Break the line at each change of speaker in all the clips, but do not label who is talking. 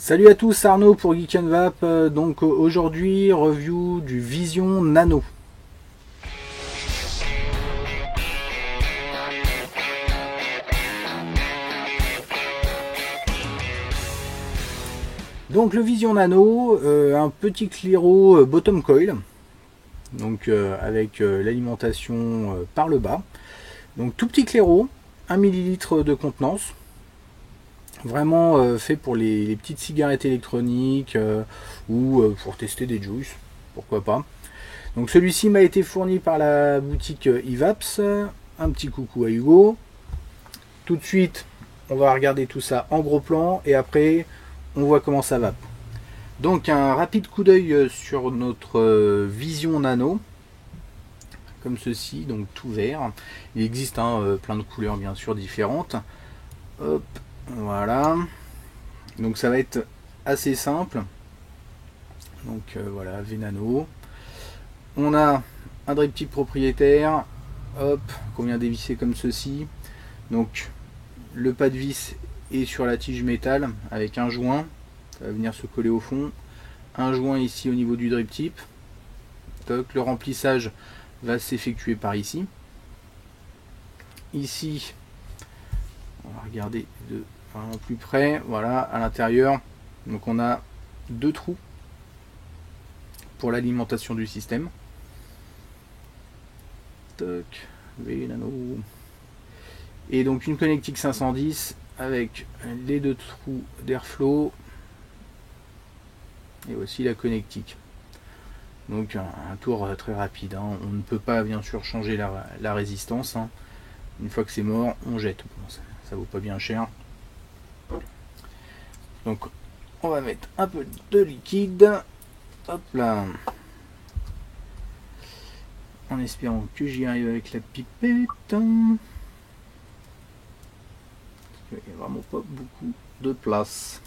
Salut à tous, Arnaud pour Geek and Vap. Donc aujourd'hui, review du Vision Nano. Donc le Vision Nano, un petit Cliro bottom coil, donc avec l'alimentation par le bas. Donc tout petit Cliro, 1 ml de contenance. Vraiment fait pour les petites cigarettes électroniques ou pour tester des juices, pourquoi pas. Donc celui-ci m'a été fourni par la boutique Evaps. Un petit coucou à Hugo. Tout de suite, on va regarder tout ça en gros plan et après, on voit comment ça va. Donc un rapide coup d'œil sur notre Vision Nano, comme ceci, donc tout vert. Il existe plein de couleurs bien sûr différentes. Hop, voilà. Donc ça va être assez simple. Donc voilà, V-Nano. On a un drip tip propriétaire. Hop, qu'on vient dévisser comme ceci. Donc le pas de vis est sur la tige métal avec un joint. Ça va venir se coller au fond. Un joint ici au niveau du drip tip. Donc, le remplissage va s'effectuer par ici. Ici, on va regarder de vraiment plus près. Voilà, à l'intérieur. Donc on a deux trous pour l'alimentation du système. Toc, V-Nano. Et donc une connectique 510 avec les deux trous d'airflow et aussi la connectique. Donc un tour très rapide. On ne peut pas bien sûr changer la résistance. Une fois que c'est mort, on jette. Bon, ça vaut pas bien cher. Donc on va mettre un peu de liquide. Hop là. En espérant que j'y arrive avec la pipette. Il n'y a vraiment pas beaucoup de place.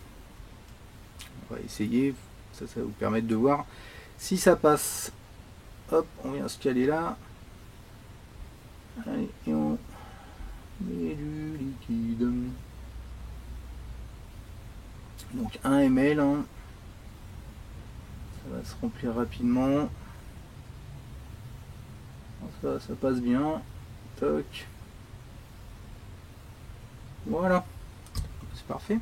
On va essayer. Ça va vous permettre de voir si ça passe. Hop, on vient se caler là. Allez, et on met du liquide. Donc 1 ml. Ça va se remplir rapidement. Ça passe bien. Toc. Voilà. C'est parfait.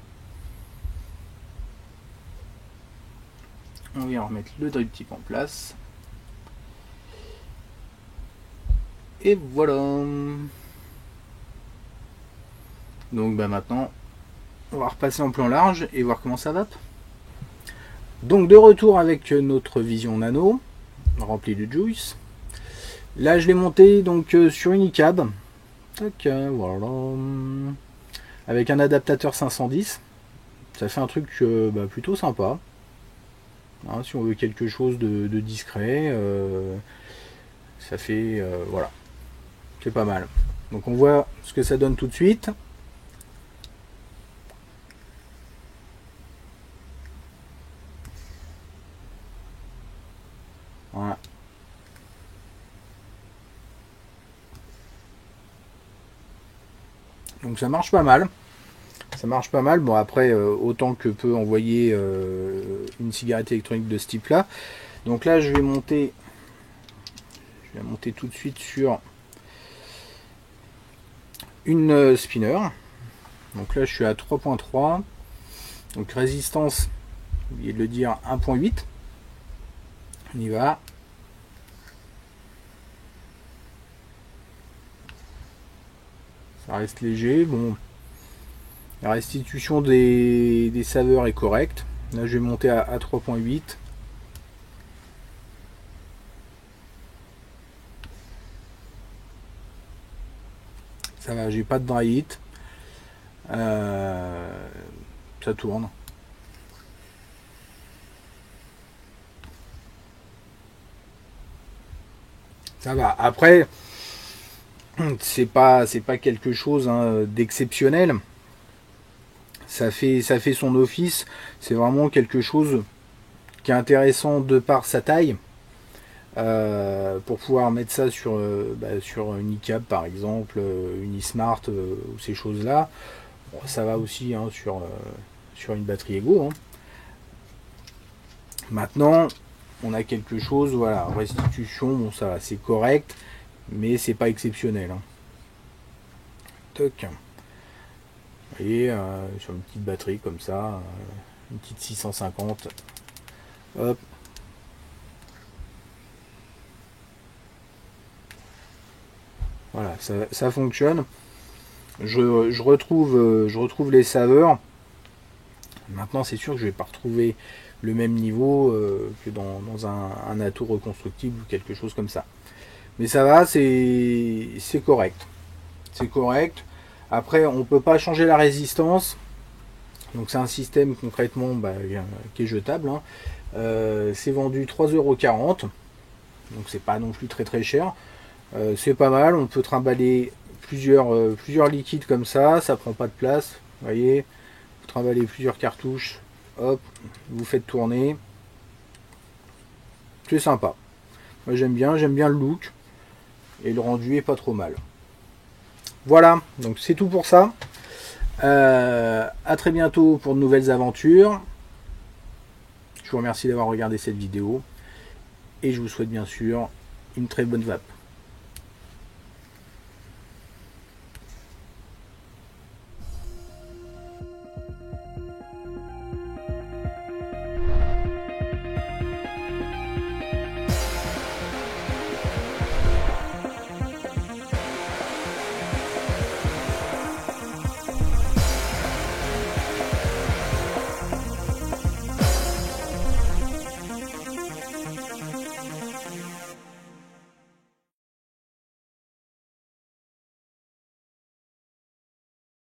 On vient remettre le drip tip en place. Et voilà. Donc maintenant, on va repasser en plan large et voir comment ça va. Donc de retour avec notre Vision Nano, remplie de juice. Là je l'ai monté donc sur une iCab. Tac, voilà. Avec un adaptateur 510. Ça fait un truc plutôt sympa. Si on veut quelque chose de discret, ça fait voilà, c'est pas mal. Donc on voit ce que ça donne tout de suite. Voilà. Donc ça marche pas mal. Ça marche pas mal. Bon après autant que peut envoyer une cigarette électronique de ce type là. Donc là je vais monter tout de suite sur une spinner. Donc là je suis à 3.3. Donc résistance, oublié de le dire, 1.8. On y va. Ça reste léger. Bon, la restitution des saveurs est correcte. Là je vais monter à 3.8. Ça va, j'ai pas de dry hit. Ça tourne. Ça va. Après, c'est pas quelque chose d'exceptionnel. Ça fait son office. C'est vraiment quelque chose qui est intéressant de par sa taille. Pour pouvoir mettre ça sur une iCab par exemple, une eSmart ou ces choses là. Bon, ça va aussi sur une batterie Ego. Maintenant, on a quelque chose, voilà, restitution, bon ça va, c'est correct, mais c'est pas exceptionnel. Hein. Toc. Vous voyez, sur une petite batterie comme ça, une petite 650. Hop. Voilà, ça fonctionne. Je retrouve les saveurs. Maintenant, c'est sûr que je vais pas retrouver le même niveau que dans un atout reconstructible ou quelque chose comme ça. Mais ça va, c'est correct. C'est correct. Après, on peut pas changer la résistance. Donc c'est un système concrètement qui est jetable. Hein. C'est vendu 3,40 €. Donc c'est pas non plus très très cher. C'est pas mal, on peut trimballer plusieurs liquides comme ça prend pas de place. Vous voyez, vous trimballez plusieurs cartouches, hop, vous faites tourner. C'est sympa. Moi j'aime bien le look. Et le rendu est pas trop mal. Voilà, donc c'est tout pour ça. À très bientôt pour de nouvelles aventures. Je vous remercie d'avoir regardé cette vidéo. Et je vous souhaite bien sûr une très bonne vape.